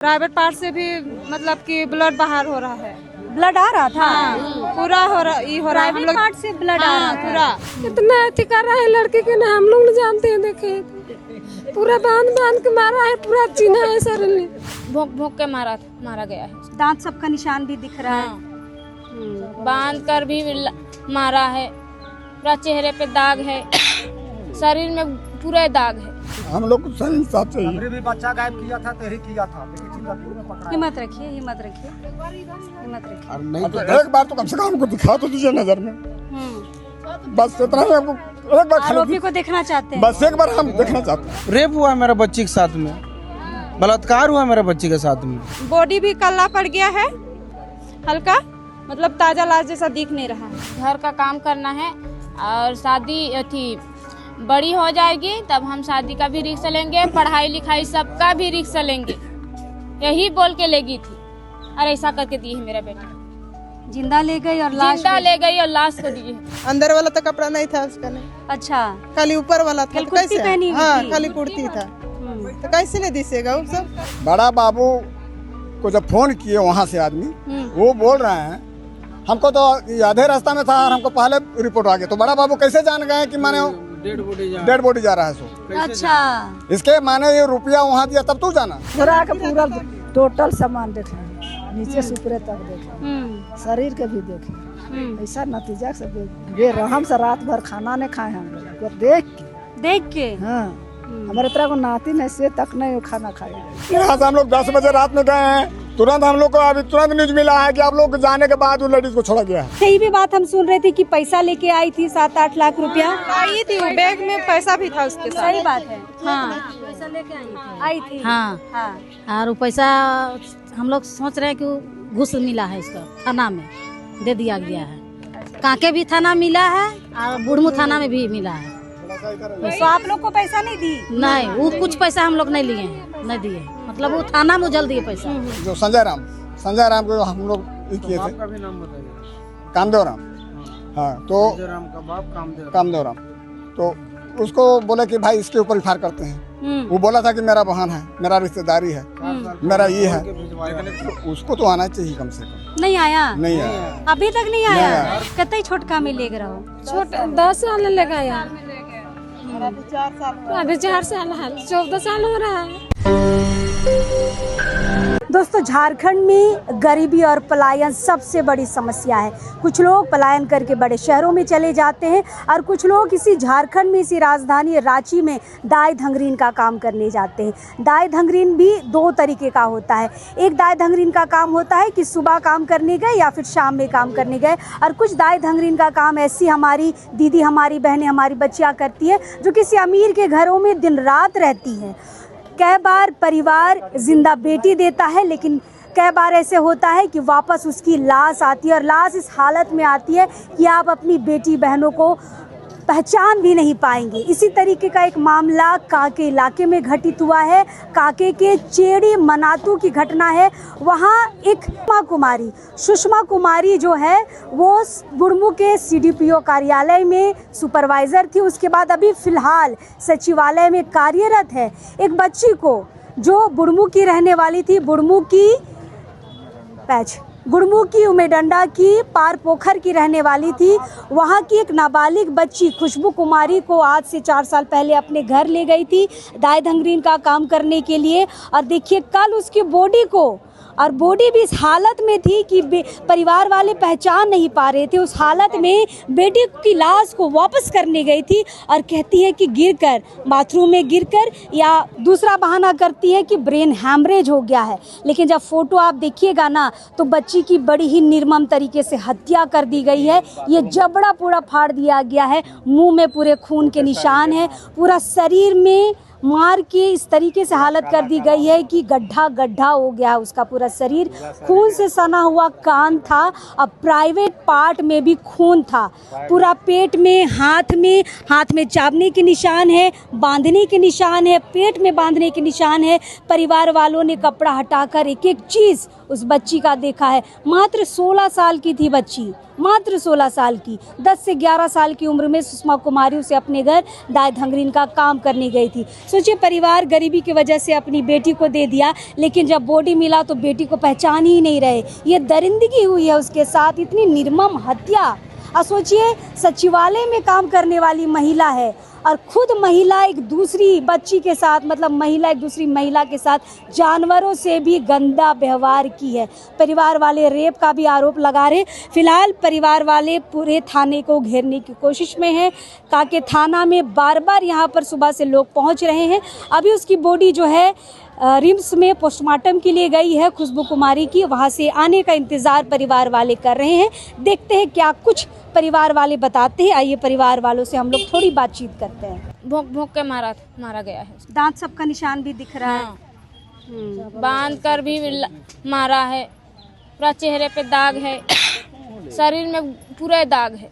Private part से भी मतलब कि ब्लड बाहर हो रहा है। ब्लड आ रहा था? पूरा हो रहा है। प्राइवेट पार्ट से ब्लड आ रहा था पूरा। इतना अति कर रहा है लड़के के ना, हम लोग नहीं जानते हैं। देखे पूरा बांध के मारा है, पूरा चिन्हा है सर ने, भोंक के मारा गया है। दांत सबका निशान भी दिख रहा है। बांध कर भी मारा है, पूरा चेहरे पे दाग है, शरीर में पूरे दाग है। हम लोग को सही इंसाफ चाहिए। हमने भी बच्चा गायब किया था तो ही किया था, लेकिन सिंगापुर में पकड़ा। हिम्मत रखिए, हिम्मत रखिए, हिम्मत रखिए। नहीं तो एक बार तो कम से कम हमको दिखा तो दीजिए नजर में, बस इतना ही हमको एक बार आरोपी को देखना चाहते हैं। बस एक बार हम देखना चाहते हैं। रेप हुआ मेरे बच्ची के साथ में, बलात्कार हुआ मेरे बच्ची के साथ में। बॉडी भी काला पड़ गया है, हल्का मतलब ताजा लाश जैसा दिख नहीं रहा है। घर का काम करना है और शादी थी, बड़ी हो जाएगी तब हम शादी का भी रिस्क लेंगे, पढ़ाई लिखाई सबका भी रिस्क लेंगे, यही बोल के ले गई थी और ऐसा करके दी है मेरा बेटा। जिंदा ले गई और लाश जिंदा ले गई और लाश को दी है। अंदर वाला तो कपड़ा नहीं था उसका, नहीं अच्छा, खाली ऊपर वाला था। कुर्ती कैसे? पहनी हुई हाँ, थी। खाली कुर्ती था, तो कैसे नहीं दिसेगा वो सब। बड़ा बाबू को जब फोन किए वहाँ से आदमी, वो बोल रहे हैं हमको तो आधे रास्ता में था और हमको पहले रिपोर्ट आ गया, तो बड़ा बाबू कैसे जान गए कि माने डेड बॉडी जा रहा है। सो अच्छा, इसके माने ये रुपया वहाँ दिया तब तू जाना। पूरा का पूरा टोटल सामान देखे, नीचे से ऊपर तक देखे, शरीर के भी देखे। ऐसा नतीजा से बेरहम से रात भर खाना नहीं खाए हम लोग, देख के। हाँ, हमारे तरह को नाती नहीं से तक नहीं खाना खाया। यहाँ से हम लोग 10 बजे रात में गए हैं, तुरंत हम लोग को अभी तुरंत न्यूज मिला है कि आप लोग जाने के बाद उस लेडीज को छोड़ा गया है। यही भी बात हम सुन रहे थे कि पैसा लेके आई थी 7-8 लाख रुपया। आई थी, बैग में पैसा भी था उसके साथ। सही बात है, हाँ पैसा लेके आई थी। हाँ, हाँ। और वो पैसा हम लोग सोच रहे हैं कि घूस मिला है, इसका थाना में दे दिया गया है। कांके भी थाना मिला है और बुढ़मू थाना में भी मिला है। तो आप लोग को पैसा नहीं दी? नहीं, वो कुछ पैसा हम लोग नहीं लिए हैं, नहीं दिए, मतलब वो थाना में जल्द दिए पैसा। जो संजय राम को हम लोग किए थे, कामदेव राम। हाँ, तो कामदेव राम, तो उसको बोले कि भाई इसके ऊपर एफआईआर करते हैं। वो बोला था कि मेरा बहन है, मेरा रिश्तेदारी है, मेरा ये है, तो उसको तो आना चाहिए कम से कम। नहीं आया? नहीं आया, अभी तक नहीं आया। कतई छोटका में ले रहो, छोटा 10 साल लगा यार, अभी 4 साल है, 14 साल हो रहा है। दोस्तों, झारखंड में गरीबी और पलायन सबसे बड़ी समस्या है। कुछ लोग पलायन करके बड़े शहरों में चले जाते हैं और कुछ लोग इसी झारखंड में, इसी राजधानी रांची में दाई धंगरीन का काम करने जाते हैं। दाई धंगरीन भी 2 तरीके का होता है। एक दाई धंगरीन का काम होता है कि सुबह काम करने गए या फिर शाम में काम करने गए, और कुछ दाई धंगरीन का काम ऐसी हमारी दीदी, हमारी बहनें, हमारी बच्चियाँ करती है जो किसी अमीर के घरों में दिन रात रहती हैं। कई बार परिवार जिंदा बेटी देता है, लेकिन कई बार ऐसे होता है कि वापस उसकी लाश आती है, और लाश इस हालत में आती है कि आप अपनी बेटी बहनों को पहचान भी नहीं पाएंगे। इसी तरीके का एक मामला कांके इलाके में घटित हुआ है। कांके के चेड़ी मनातू की घटना है। वहाँ एक सुषमा कुमारी जो है वो बुढ़मू के सीडीपीओ कार्यालय में सुपरवाइज़र थी। उसके बाद अभी फ़िलहाल सचिवालय में कार्यरत है। एक बच्ची को जो बुढ़मू की रहने वाली थी, गुड़मू की उमेडंडा की पार पोखर की रहने वाली थी, वहाँ की एक नाबालिग बच्ची खुशबू कुमारी को आज से 4 साल पहले अपने घर ले गई थी दाई धंगरीन का काम करने के लिए। और देखिए, कल उसकी बॉडी भी इस हालत में थी कि परिवार वाले पहचान नहीं पा रहे थे। उस हालत में बेटी की लाश को वापस करने गई थी और कहती है कि गिरकर, बाथरूम में गिरकर, या दूसरा बहाना करती है कि ब्रेन हैमरेज हो गया है। लेकिन जब फोटो आप देखिएगा ना, तो बच्ची की बड़ी ही निर्मम तरीके से हत्या कर दी गई है। ये जबड़ा पूरा फाड़ दिया गया है, मुंह में पूरे खून के निशान है, पूरा शरीर में मार के इस तरीके से हालत कर दी गई है कि गड्ढा हो गया उसका पूरा शरीर। खून से सना हुआ कान था, अब प्राइवेट पार्ट में भी खून था, पूरा पेट में, हाथ में चाबने के निशान है, बांधने के निशान है, पेट में बांधने के निशान है। परिवार वालों ने कपड़ा हटाकर एक एक चीज़ उस बच्ची का देखा है। मात्र 16 साल की थी बच्ची, मात्र 16 साल की। 10 से 11 साल की उम्र में सुषमा कुमारी उसे अपने घर दाई धंगरीन का काम करने गई थी। सोचिए, परिवार गरीबी की वजह से अपनी बेटी को दे दिया, लेकिन जब बॉडी मिला तो बेटी को पहचान ही नहीं रहे। ये दरिंदगी हुई है उसके साथ, इतनी निर्मम हत्या। और सोचिए, सचिवालय में काम करने वाली महिला है और खुद महिला एक दूसरी बच्ची के साथ, मतलब महिला एक दूसरी महिला के साथ जानवरों से भी गंदा व्यवहार की है। परिवार वाले रेप का भी आरोप लगा रहे। फिलहाल परिवार वाले पूरे थाने को घेरने की कोशिश में हैं, ताकि थाना में बार बार यहाँ पर सुबह से लोग पहुँच रहे हैं। अभी उसकी बॉडी जो है रिम्स में पोस्टमार्टम के लिए गई है खुशबू कुमारी की, वहाँ से आने का इंतज़ार परिवार वाले कर रहे हैं। देखते हैं क्या कुछ परिवार वाले बताते हैं। आइए परिवार वालों से हम लोग थोड़ी बातचीत करते हैं। भोंक भोंक के मारा गया है। दांत सबका निशान भी दिख रहा हाँ। बांध कर भी मारा है, पूरा चेहरे पे दाग है, शरीर में पूरे दाग है।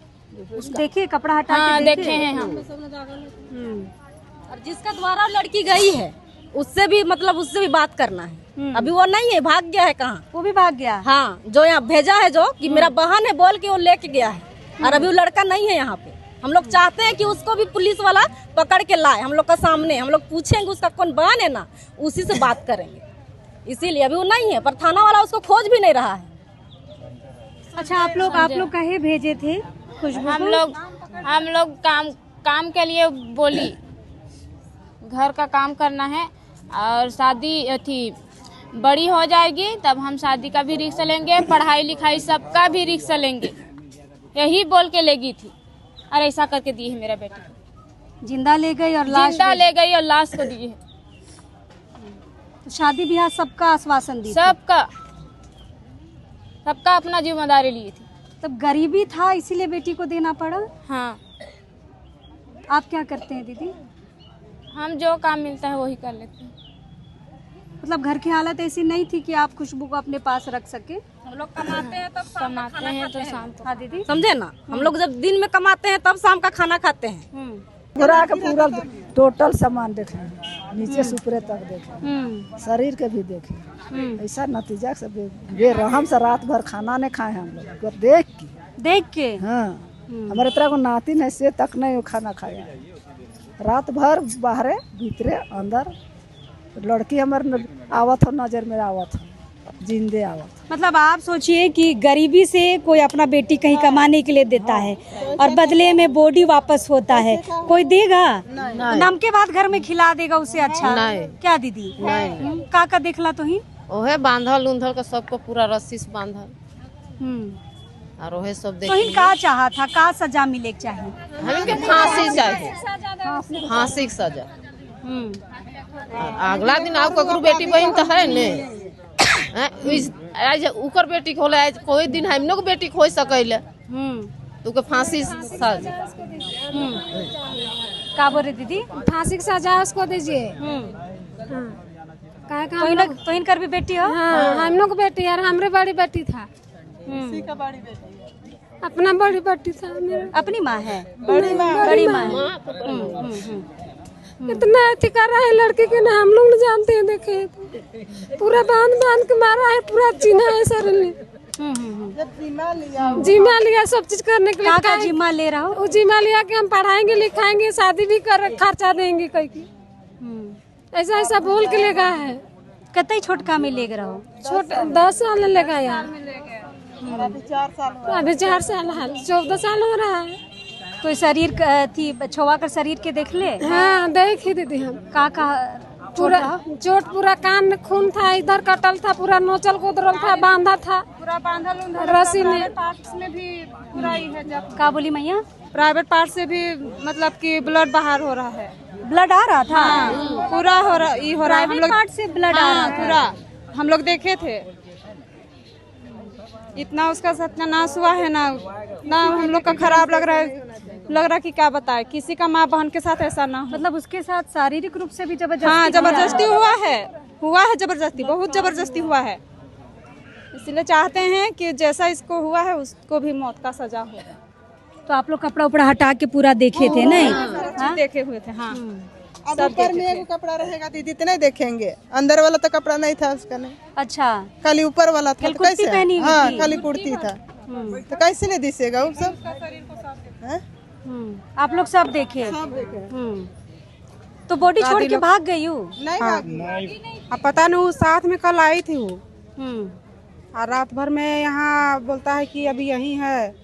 देखिए कपड़ा हटा हाँ, के देखे हैं हम। और जिसका द्वारा लड़की गई है उससे भी मतलब उससे भी बात करना है। अभी वो नहीं है, भाग गया है। कहाँ वो भी भाग गया। हाँ, जो यहाँ भेजा है जो कि मेरा बहन है बोल के वो लेके गया है, और अभी वो लड़का नहीं है यहाँ पे। हम लोग चाहते हैं कि उसको भी पुलिस वाला पकड़ के लाए हम लोग का सामने। हम लोग पूछेंगे उसका कौन बहन है ना, उसी से बात करेंगे। इसीलिए अभी वो नहीं है, पर थाना वाला उसको खोज भी नहीं रहा है। अच्छा, आप लोग कहे भेजे थे खुशबू? हम लोग काम के लिए बोली, घर का काम करना है और शादी थी, बड़ी हो जाएगी तब हम शादी का भी रिस्क लेंगे, पढ़ाई लिखाई सबका भी रिस्क लेंगे, यही बोल के ले गई थी। और ऐसा करके दी है मेरा बेटी। जिंदा ले गई और लाश को दी है। तो शादी ब्याह सबका आश्वासन दी? सबका अपना जिम्मेदारी ली थी। तब गरीबी था इसीलिए बेटी को देना पड़ा? हाँ। आप क्या करते हैं दीदी? हम जो काम मिलता है वही कर लेते हैं। मतलब घर की हालत ऐसी नहीं थी कि आप खुशबू को अपने पास रख सके? हम लोग कमाते हैं तब शाम को। हाँ दीदी, समझे ना, हम लोग जब दिन में कमाते हैं तब शाम का खाना खाते हैं। पूरा का पूरा टोटल सामान देखे, नीचे से ऊपर तक देखे, शरीर के भी देखे। ऐसा नतीजा से बेरहम से रात भर खाना नहीं खाए हम लोग देख के। हाँ, हमारे तरह को नातिन है से तक नहीं खाना खाया। रात भर बाहरे भीतरे अंदर लड़की हमारे आवत हो, नजर में आवत हो, जिंदे आवत। मतलब आप सोचिए कि गरीबी से कोई अपना बेटी कहीं कमाने के लिए देता है और बदले में बॉडी वापस होता है। कोई देगा? नम के बाद घर में खिला देगा उससे अच्छा? नहीं। क्या दीदी? नहीं। का देखला तो ही ओहे बांधल उंधल का सबको पूरा रस्सी से बांधल और ओहे सब देख। तो ही का चाहा था, का सजा मिले चाहिए? हमें फांसी चाहिए, फांसी की सजा। अगला दिन आप ककरो बेटी बहन तो है ने, आज उकर बेटी खोले, आज कोई दिन हम लोग बेटी खोज सकेले तो के फांसी सजा। का बोले दीदी? फांसी की सजा उसको दीजिए। तो इनकर भी बेटी हो? हाँ, हम लोग बेटी है, हमरे बड़ी बेटी था। अपना बड़ी बेटी था मेरा। अपनी माँ है? बड़ी माँ है। इतना अथी कर रहा है लड़के के ना, हम लोग नहीं जानते हैं। देखे पूरा बांध के मारा है, पूरा चिन्हा है सर ने। जिम्मा लिया सब चीज करने के लिए। क्या जिम्मा ले रहा हो? वो जिम्मा लिया कि हम पढ़ाएंगे लिखाएंगे, शादी भी कर खर्चा देंगे कहीं की। ऐसा ऐसा बोल के ले गया है। कतई छोटका में ले गया हो? छोटा 10 साल ले गया यार। अभी 4 साल है, 14 साल हो रहा है। तो शरीर थी छुआ कर शरीर के देख ले? हाँ, देख ही दीदी हम। का पूरा चोट, पूरा कान में खून था, इधर कटल था, पूरा नोचल कुदरल था, बांधा था पूरा बांधल रस्सी में। पार्ट्स में भी पूरा ही है। जब का बोली मैया? प्राइवेट पार्ट से भी मतलब कि ब्लड बाहर हो रहा है। ब्लड आ रहा था? हाँ, पूरा हो रहा है। हम लोग पार्ट से ब्लड आ रहा था पूरा, हम लोग देखे थे। इतना उसका सत्यानाश हुआ है ना हम लोग का खराब लग रहा है कि क्या बताए। किसी का माँ बहन के साथ ऐसा ना हो। मतलब उसके साथ शारीरिक रूप से भी जबरदस्ती? हाँ, जबरदस्ती हुआ है जबरदस्ती, बहुत जबरदस्ती हुआ है। इसलिए चाहते हैं कि जैसा इसको हुआ है उसको भी मौत का सजा हो। तो आप लोग कपड़ा उपड़ा हटा के पूरा देखे थे नहीं? हाँ, देखे हुए थे। हाँ, अब ऊपर में एक कपड़ा रहेगा दीदी तो नहीं देखेंगे, अंदर वाला तो कपड़ा नहीं था उसका। नहीं, अच्छा, खाली ऊपर वाला था। तो कैसे? हाँ, खाली कुर्ती था तो कैसे नहीं दिसेगा वो सब? आप लोग सब देखे? तो बॉडी छोड़ के भाग गई हूँ? नहीं अब पता नहीं, वो साथ में कल आई थी वो। और रात भर में यहाँ बोलता है कि अभी यहीं है,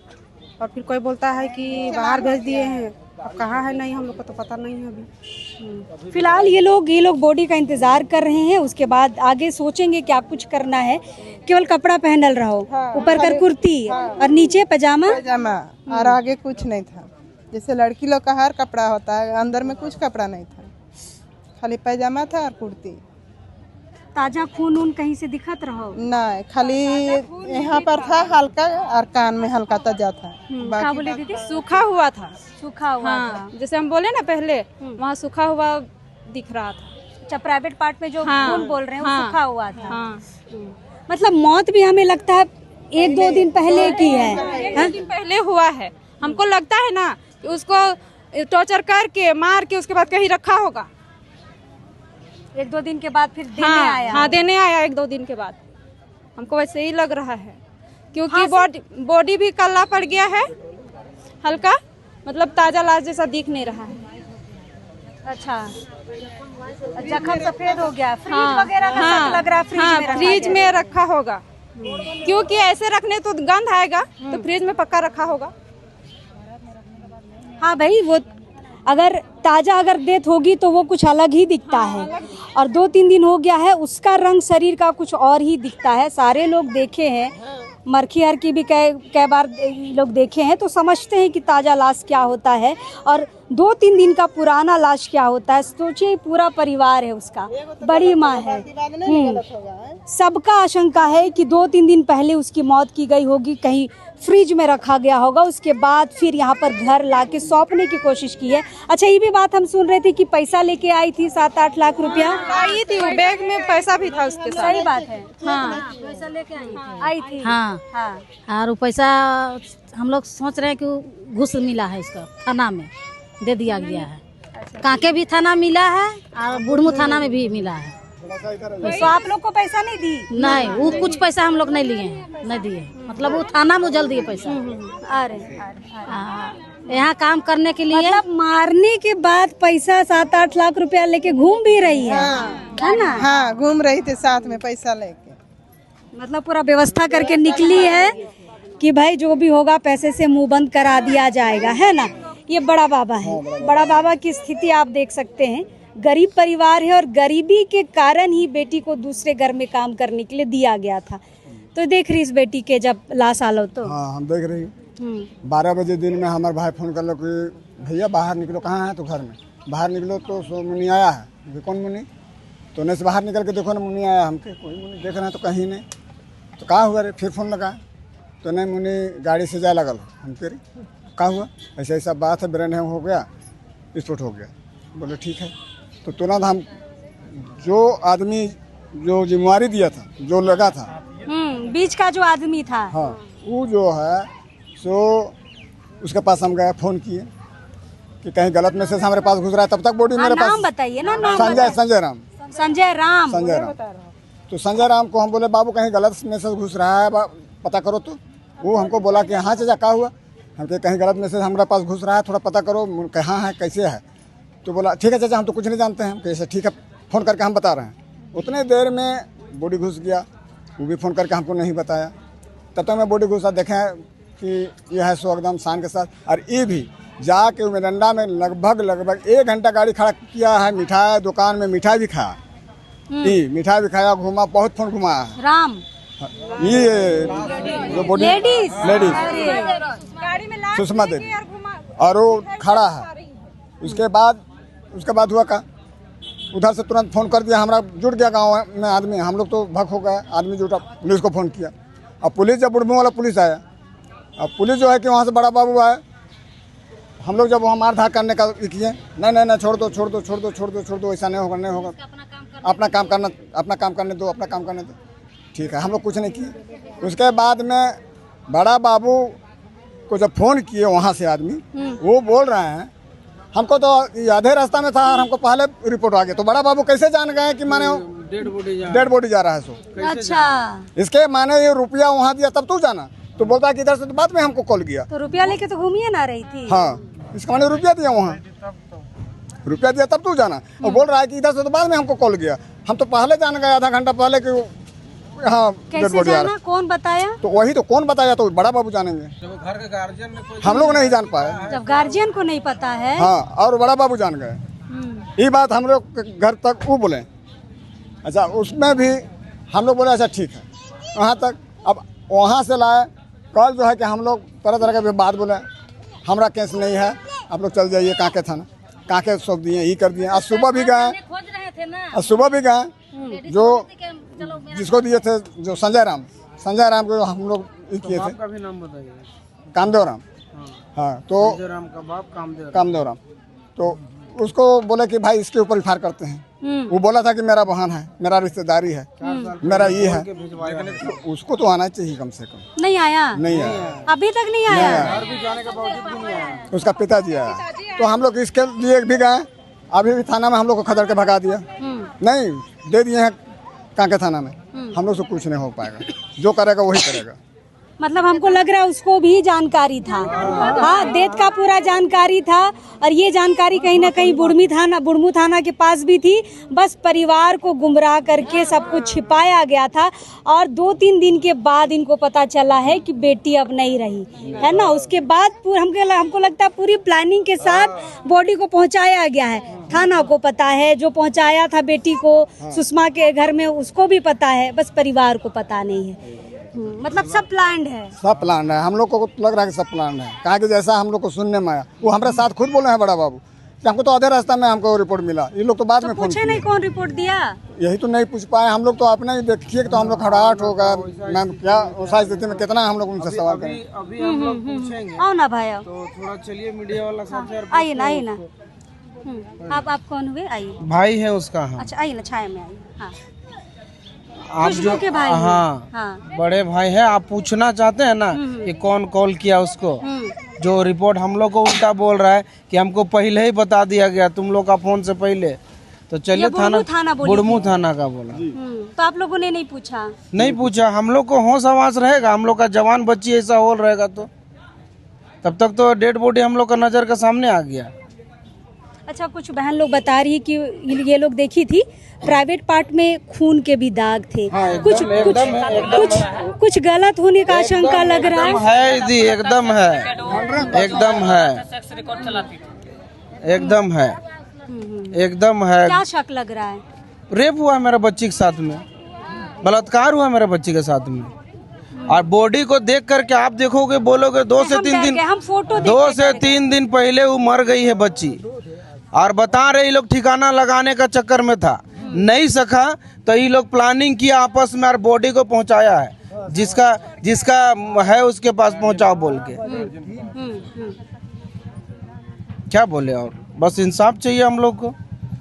और फिर कोई बोलता है कि बाहर भेज दिए हैं। अब कहाँ है नहीं, हम लोग को तो पता नहीं है अभी। फिलहाल ये लोग बॉडी का इंतजार कर रहे हैं, उसके बाद आगे सोचेंगे क्या कुछ करना है। केवल कपड़ा पहनल रहो, ऊपर कर कुर्ती और नीचे पजामा और आगे कुछ नहीं था। जैसे लड़की लोग का हर कपड़ा होता है, अंदर में कुछ कपड़ा नहीं था, खाली पैजामा था और कुर्ती। ताजा खून उन कहीं से दिखत रहो? नहीं, खाली यहाँ पर था हल्का और कान में हल्का ताजा था। क्या बोले दीदी? सूखा हुआ था। सूखा हुआ था। जैसे हम बोले ना पहले, वहाँ सूखा हुआ दिख रहा था। अच्छा, प्राइवेट पार्ट में जो खून बोल रहे हैं वो सूखा हुआ था। मतलब मौत भी हमें लगता है 1-2 दिन पहले की है। 1-2 दिन पहले हुआ है। हमको लगता है ना कि उसको टॉर्चर करके मार के उसके बाद कहीं रखा होगा। 1-2 दिन के बाद फिर देने आया। हाँ, देने आया 1-2 दिन के बाद। हमको वैसे ही लग रहा है, क्योंकि बॉडी भी काला पड़ गया है हल्का, मतलब ताजा लाश जैसा दिख नहीं रहा है। अच्छा, जख्म सफेद हो गया। फ्रीज वगैरह का सब लग रहा है। फ्रीज में रखा होगा, क्योंकि ऐसे रखने तो गंध आएगा, तो फ्रीज में पक्का रखा होगा। हाँ भाई, वो अगर ताजा अगर डेथ होगी तो वो कुछ अलग ही दिखता है, और 2-3 दिन हो गया है, उसका रंग शरीर का कुछ और ही दिखता है। सारे लोग देखे हैं, मरखी हरकी भी कई बार लोग देखे हैं, तो समझते हैं कि ताज़ा लाश क्या होता है और 2-3 दिन का पुराना लाश क्या होता है। सोचिए, पूरा परिवार है उसका, बड़ी माँ है। सबका आशंका है कि 2-3 दिन पहले उसकी मौत की गई होगी, कहीं फ्रिज में रखा गया होगा, उसके बाद फिर यहाँ पर घर लाके सौंपने की कोशिश की है। अच्छा, ये भी बात हम सुन रहे थे कि पैसा लेके आई थी 7-8 लाख रुपया। आई थी, वो बैग में पैसा भी था उसके साथ। सही बात है। हाँ, पैसा लेके आई थी। हाँ, और वो पैसा हम लोग सोच रहे हैं कि घूस मिला है, इसका थाना में दे दिया गया है। कांके भी थाना मिला है और बुढ़मू थाना में भी मिला है। तो आप लोग को पैसा नहीं दी? नहीं, वो कुछ पैसा हम लोग नहीं लिए हैं, नहीं दिए। मतलब वो थाना में जल्द दिए पैसा। अरे यहाँ काम करने के लिए, मतलब मारने के बाद पैसा 7-8 लाख रुपया लेके घूम भी रही है, है ना? हाँ, घूम रही थी साथ में पैसा लेके। मतलब पूरा व्यवस्था करके निकली है कि भाई जो भी होगा पैसे से मुंह बंद करा दिया जाएगा, है ना? ये बड़ा बाबा है। बड़ा बाबा की स्थिति आप देख सकते हैं। गरीब परिवार है और गरीबी के कारण ही बेटी को दूसरे घर में काम करने के लिए दिया गया था। तो देख रही इस बेटी के जब लाश आलो तो। हाँ, हम देख रही। 12 बजे दिन में हमारे भाई फोन कर लो कि भैया बाहर निकलो। कहाँ है? तो घर में। बाहर निकलो तो सो मुनि आया है। कौन मुनि? तो उन्हें से बाहर निकल के देखो ना, मुनि आया। हमके कोई मुनि देख रहे हैं तो कहीं नहीं। तो कहाँ हुआ रे? फिर फोन लगा तो नहीं, मुनि गाड़ी से जाए लगल। हम कह रही कहाँ हुआ? ऐसा ऐसा बात है, ब्रेन हैंग हो गया, विस्फोट हो गया। बोले ठीक है। तो तुरंत हम जो आदमी जो जिम्मेवारी दिया था, जो लगा था, बीच का जो आदमी था, हाँ, वो जो है सो उसके पास हम गए, फोन किए कि कहीं गलत मैसेज हमारे पास घुस रहा है। तब तक बॉडी मेरे पास। नाम बताइए ना। नाम संजय राम। संजय राम। तो संजय राम को हम बोले बाबू कहीं गलत मैसेज घुस रहा है, पता करो। तो वो हमको बोला कि हाँ चाचा क्या हुआ? हम कहीं गलत मैसेज हमारे पास घुस रहा है, थोड़ा पता करो कहाँ है, कैसे है। तो बोला ठीक है चाचा, हम तो कुछ नहीं जानते हैं। कैसे? ठीक है, फ़ोन करके हम बता रहे हैं। उतने देर में बॉडी घुस गया। वो भी फ़ोन करके हमको नहीं बताया। तब तक मैं बॉडी घुसा, देखें कि यह है सो एकदम शान के साथ। और ये भी जाके उमेरंडा में लगभग 1 घंटा गाड़ी खड़ा किया है। मिठाई दुकान में मिठाई भी खाया, मिठाई भी खाया, घूमा, बहुत फोन घुमाया है। राम ये जो बॉडी लेडीज सुषमा देवी, और वो खड़ा है। उसके बाद हुआ का उधर से तुरंत फ़ोन कर दिया। हमारा जुट गया गांव में आदमी, हम लोग तो भग हो गए। आदमी जुटा, पुलिस को फ़ोन किया। अब पुलिस जब बुढ़मू वाला पुलिस आया, अब पुलिस जो है कि वहाँ से बड़ा बाबू आया। हम लोग जब वहाँ मार धार करने का किए, नहीं छोड़ दो, ऐसा नहीं होगा, अपना काम करने दो। ठीक है, हम लोग कुछ नहीं किए। उसके बाद में बड़ा बाबू को जब फ़ोन किए वहाँ से आदमी, वो बोल रहे हैं हमको तो आधे रास्ता में था और हमको पहले रिपोर्ट आ गया। तो बड़ा बाबू कैसे जान गए कि माने डेड बॉडी जा रहा है? सो अच्छा, इसके माने ये रुपया वहाँ दिया तब तू जाना। तो बोलता है कि इधर से तो बाद में हमको कॉल किया। तो रुपया लेके तो घूमिए ना रही थी। हाँ, इसका माने रुपया दिया वहाँ। रुपया दिया तब तू जाना। और बोल रहा है कि इधर से तो बाद में हमको कॉल किया, हम तो पहले जान गए आधा घंटा पहले कि हाँ कैसे जाना, कौन बताया? तो वही तो कौन बताया, तो बड़ा बाबू जानेंगे। घर के गार्जियन हम लोग नहीं जान पाए, जब गार्जियन को नहीं पता है। हाँ, और बड़ा बाबू जान गए। ये बात हम लोग घर तक वो बोले। अच्छा, उसमें भी हम लोग बोले अच्छा ठीक है वहाँ तक। अब वहाँ से लाए कल जो है कि हम लोग तरह तरह के बात बोले, हमारा केस नहीं है, आप लोग चल जाइए कांके थाना। कांके सौंप दिए, ये कर दिए। आज सुबह भी गए, जो जिसको दिए थे जो संजय राम को हम लोग किए थे। का भी नाम बताइए। कामदेव राम। हाँ, तो संजय राम का बाप कामदेव राम। तो उसको बोले कि भाई इसके ऊपर फायर करते हैं। वो बोला था कि मेरा बहन है, मेरा रिश्तेदारी है, मेरा ये है। उसको तो आना चाहिए कम से कम। नहीं आया, नहीं आया, अभी तक नहीं आया। उसका पिताजी आया। तो हम लोग इसके लिए भी गए, अभी भी थाना में हम लोग को खदर के भगा दिया। नहीं दे दिए हैं कांके थाना में, हम लोग से कुछ नहीं हो पाएगा, जो करेगा वही करेगा। मतलब हमको लग रहा है उसको भी जानकारी था। हाँ, डेथ का पूरा जानकारी था, और ये जानकारी कहीं ना कहीं बुढ़मू थाना के पास भी थी। बस परिवार को गुमराह करके सब कुछ छिपाया गया था, और 2-3 दिन के बाद इनको पता चला है कि बेटी अब नहीं रही है ना। उसके बाद हमको लगता है पूरी प्लानिंग के साथ बॉडी को पहुंचाया गया है। थाना को पता है, जो पहुंचाया था बेटी को सुषमा के घर में उसको भी पता है, बस परिवार को पता नहीं है। मतलब सब प्लान्ड है, सब प्लान है। हम लोग को लग रहा है कि सब प्लान है, कहा कि जैसा हम लोग को सुनने में आया। वो हमारे साथ खुद बोले हैं बड़ा बाबू कि हमको तो आधे रास्ता में हमको रिपोर्ट मिला। ये लोग तो बाद में पूछे नहीं कौन रिपोर्ट दिया, यही तो नहीं पूछ पाए। हम लोग तो अपने ही देखिए तो हम लोग खड़ाहट होगा। मैम क्या उस स्थिति में कितना हम लोग उनसे सवाल करें। अभी हम लोग पूछेंगे। आओ ना भाई, आओ तो थोड़ा चलिए मीडिया वाला साथ आइए ना, आइए ना। आप कौन हुए? आइए। भाई है उसका। हाँ, अच्छा, आइए ना, छाया में आइए। हाँ, आप जो के भाई हाँ, बड़े भाई हैं। आप पूछना चाहते हैं ना कि कौन कॉल किया उसको? जो रिपोर्ट हम लोग को उल्टा बोल रहा है कि हमको पहले ही बता दिया गया तुम लोग का फोन से पहले। तो चलिए बुढ़मू थाना का बोला। तो आप लोगों ने नहीं पूछा? नहीं पूछा। हम लोग को होश आवाज रहेगा, हम लोग का जवान बच्ची ऐसा हो रहेगा तो तब तक तो डेड बॉडी हम लोग का नजर के सामने आ गया। अच्छा, कुछ बहन लोग बता रही है कि ये लोग देखी थी प्राइवेट पार्ट में खून के भी दाग थे। हाँ, कुछ गलत होने का आशंका लग रहा है जी। एकदम है, एकदम है, एकदम है, एकदम है। क्या शक लग रहा है? रेप हुआ मेरे बच्ची के साथ में, बलात्कार हुआ मेरे बच्ची के साथ में। और बॉडी को देख करके आप देखोगे, बोलोगे 2 से 3 दिन, हम फोटो 2 से 3 दिन पहले वो मर गई है बच्ची। और बता रहे लोग ठिकाना लगाने का चक्कर में था, नहीं सका तो ये लोग प्लानिंग किया आपस में और बॉडी को पहुंचाया है। जिसका है उसके पास पहुंचाओ बोल के। क्या बोले, और बस इंसाफ चाहिए हम लोग को।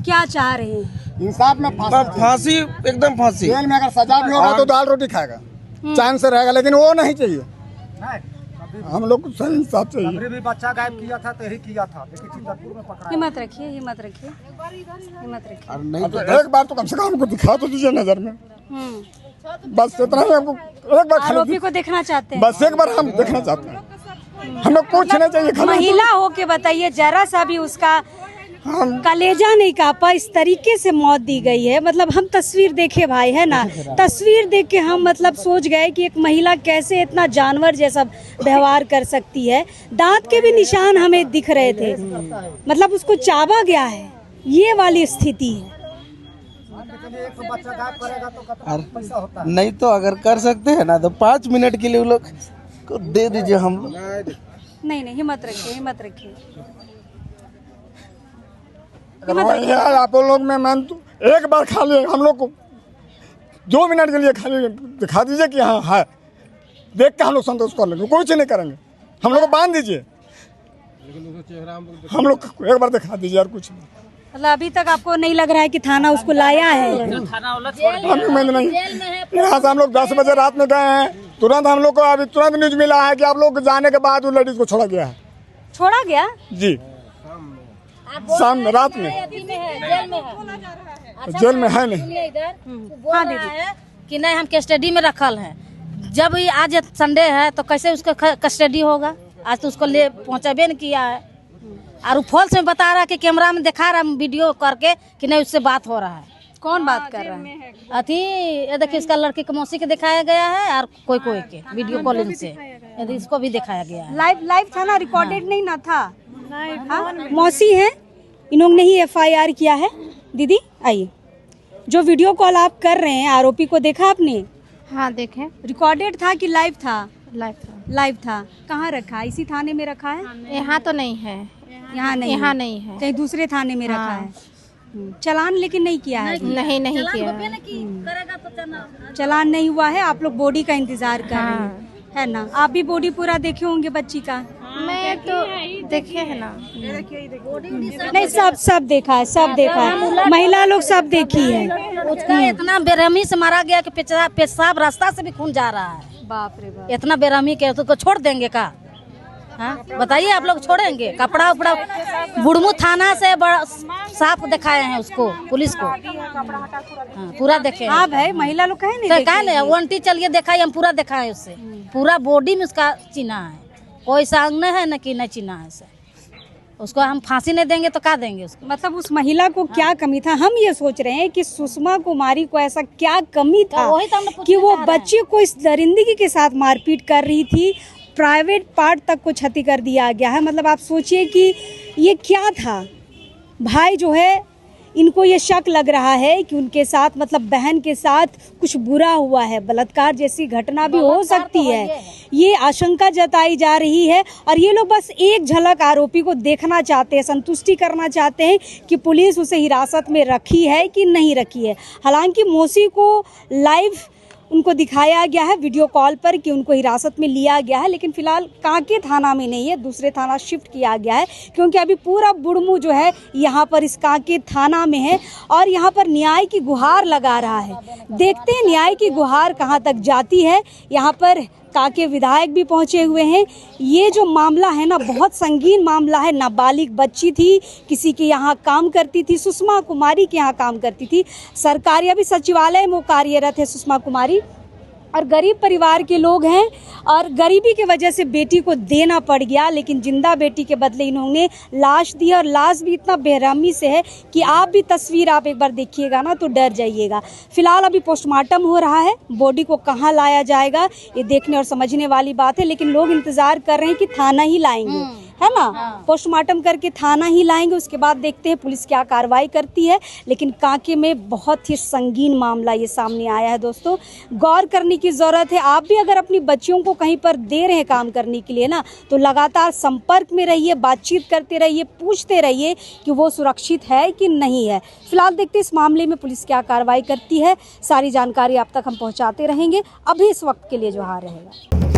क्या चाह रहे हैं? इंसाफ में फांसी, एकदम फांसी। जेल में अगर सजा भी होगा तो दाल रोटी खाएगा, चैन से रहेगा, लेकिन वो नहीं चाहिए। हम लोग को सही इंसाफ चाहिए। भी बच्चा गायब किया था तो यही किया था, लेकिन चिंतनपुर में पकड़ा। हिम्मत रखिए, हिम्मत रखिए, हिम्मत रखिए। नहीं तो एक बार तो कम से कम हमको दिखा तो दीजिए नजर में। बस इतना ही हमको एक बार आरोपी को देखना चाहते हैं। बस एक बार हम देखना चाहते हैं। हमें कुछ नहीं चाहिए। महिला हो के बताइए, जरा सा भी उसका कलेजा नहीं कापा, इस तरीके से मौत दी गई है। मतलब हम तस्वीर देखे भाई, है ना, तस्वीर देख के हम मतलब सोच गए कि एक महिला कैसे इतना जानवर जैसा व्यवहार कर सकती है। दांत के भी निशान हमें दिख रहे थे, मतलब उसको चाबा गया है, ये वाली स्थिति है। नहीं तो अगर कर सकते हैं ना तो 5 मिनट के लिए वो लोग को दे दीजिए। हम लोग नहीं, हिम्मत रखिए, हिम्मत रखिए। यार आप लोग में मैं तो एक बार खाली हम लोग को 2 मिनट के लिए खाली दिखा दीजिए कि हाँ है, देख के हम लोग संतोष कर लेंगे, कुछ नहीं करेंगे। हम लोग को बांध दीजिए, हम लोग एक बार दिखा दीजिए और कुछ नहीं। मतलब अभी तक आपको नहीं लग रहा है कि थाना उसको लाया है? हमें नहीं। यहाँ से हम लोग 10 बजे रात में गए हैं, तुरंत हम लोग को अभी तुरंत न्यूज मिला है कि आप लोग जाने के बाद उस लेडीज को छोड़ा गया है। छोड़ा गया जी, शाम में, रात में। जेल में है नहीं। हाँ दीदी, कि नहीं हम कस्टडी में रखल है। जब ये आज संडे है तो कैसे उसका कस्टडी होगा? आज तो उसको ले पहुँचाबे न किया है। और फॉल्स में बता रहा है कि कैमरा में दिखा रहा है वीडियो करके कि नहीं उससे बात हो रहा है। कौन बात कर रहा है? अथी ये देखिए इसका लड़की के मौसी के दिखाया गया है और कोई के वीडियो कॉलिंग से यदि इसको भी दिखाया गया है। लाइव था ना, रिकॉर्डेड नहीं ना था। मौसी है, इन्होंने ही FIR किया है। दीदी आइए, जो वीडियो कॉल आप कर रहे हैं आरोपी को देखा आपने? हाँ देखे। रिकॉर्डेड था कि लाइव था? लाइव था। कहाँ रखा है? इसी थाने में रखा है? यहाँ तो नहीं है। यहाँ नहीं है। कहीं दूसरे थाने में रखा है। चलान लेकिन नहीं किया है? नहीं किया। चलान नहीं हुआ है। आप लोग बॉडी का इंतजार कर रहे हैं, है ना? आप भी बॉडी पूरा देखे होंगे बच्ची का? मैं तो देखे है ना। नहीं, सब देखा है, सब देखा है। महिला लोग सब देखी है। उसका इतना बेरहमी से मारा गया कि पेशाब रास्ता से भी खून जा रहा है। बाप रे बाप। इतना बेरहमी के तो छोड़ देंगे का? हाँ बताइए, आप लोग छोड़ेंगे? कपड़ा उपड़ा बुढ़मू थाना से साफ दिखाए हैं उसको, पुलिस को। हाँ, पूरा देखे। हाँ भाई, महिला लोग कहे नहीं वंटी चलिए दिखाई, हम पूरा दिखाए उससे। पूरा बॉडी में उसका चिन्ह है, कोई सांग है न कि नहीं चिन्ह है से। उसको हम फांसी नहीं देंगे तो क्या देंगे उसको? मतलब उस महिला को क्या कमी था? हम ये सोच रहे हैं कि सुषमा कुमारी को ऐसा क्या कमी था कि वो बच्चे को इस दरिंदगी के साथ मारपीट कर रही थी, प्राइवेट पार्ट तक को क्षति कर दिया गया है। मतलब आप सोचिए कि ये क्या था। भाई जो है, इनको ये शक लग रहा है कि उनके साथ, मतलब बहन के साथ कुछ बुरा हुआ है, बलात्कार जैसी घटना भी हो सकती है। ये आशंका जताई जा रही है और ये लोग बस एक झलक आरोपी को देखना चाहते हैं, संतुष्टि करना चाहते हैं कि पुलिस उसे हिरासत में रखी है कि नहीं रखी है। हालांकि मौसी को लाइव उनको दिखाया गया है वीडियो कॉल पर कि उनको हिरासत में लिया गया है, लेकिन फिलहाल कांके थाना में नहीं है, दूसरे थाना शिफ्ट किया गया है, क्योंकि अभी पूरा बुढ़मू जो है यहाँ पर इस कांके थाना में है और यहाँ पर न्याय की गुहार लगा रहा है। देखते हैं न्याय की गुहार कहाँ तक जाती है। यहाँ पर कांके विधायक भी पहुंचे हुए हैं। ये जो मामला है ना, बहुत संगीन मामला है। नाबालिग बच्ची थी, किसी के यहाँ काम करती थी, सुषमा कुमारी के यहाँ काम करती थी। सरकारी अभी सचिवालय में कार्यरत है सुषमा कुमारी और गरीब परिवार के लोग हैं और गरीबी की वजह से बेटी को देना पड़ गया, लेकिन जिंदा बेटी के बदले इन्होंने लाश दी और लाश भी इतना बेरहमी से है कि आप भी तस्वीर आप एक बार देखिएगा ना तो डर जाइएगा। फिलहाल अभी पोस्टमार्टम हो रहा है, बॉडी को कहाँ लाया जाएगा ये देखने और समझने वाली बात है, लेकिन लोग इंतजार कर रहे हैं कि थाना ही लाएंगे, है ना? पोस्टमार्टम करके थाना ही लाएंगे, उसके बाद देखते हैं पुलिस क्या कार्रवाई करती है। लेकिन कांके में बहुत ही संगीन मामला ये सामने आया है दोस्तों, गौर करने की ज़रूरत है। आप भी अगर अपनी बच्चियों को कहीं पर दे रहे हैं काम करने के लिए ना, तो लगातार संपर्क में रहिए, बातचीत करते रहिए, पूछते रहिए कि वो सुरक्षित है कि नहीं है। फिलहाल देखते हैं इस मामले में पुलिस क्या कार्रवाई करती है। सारी जानकारी आप तक हम पहुँचाते रहेंगे। अभी इस वक्त के लिए जो हार रहेगा।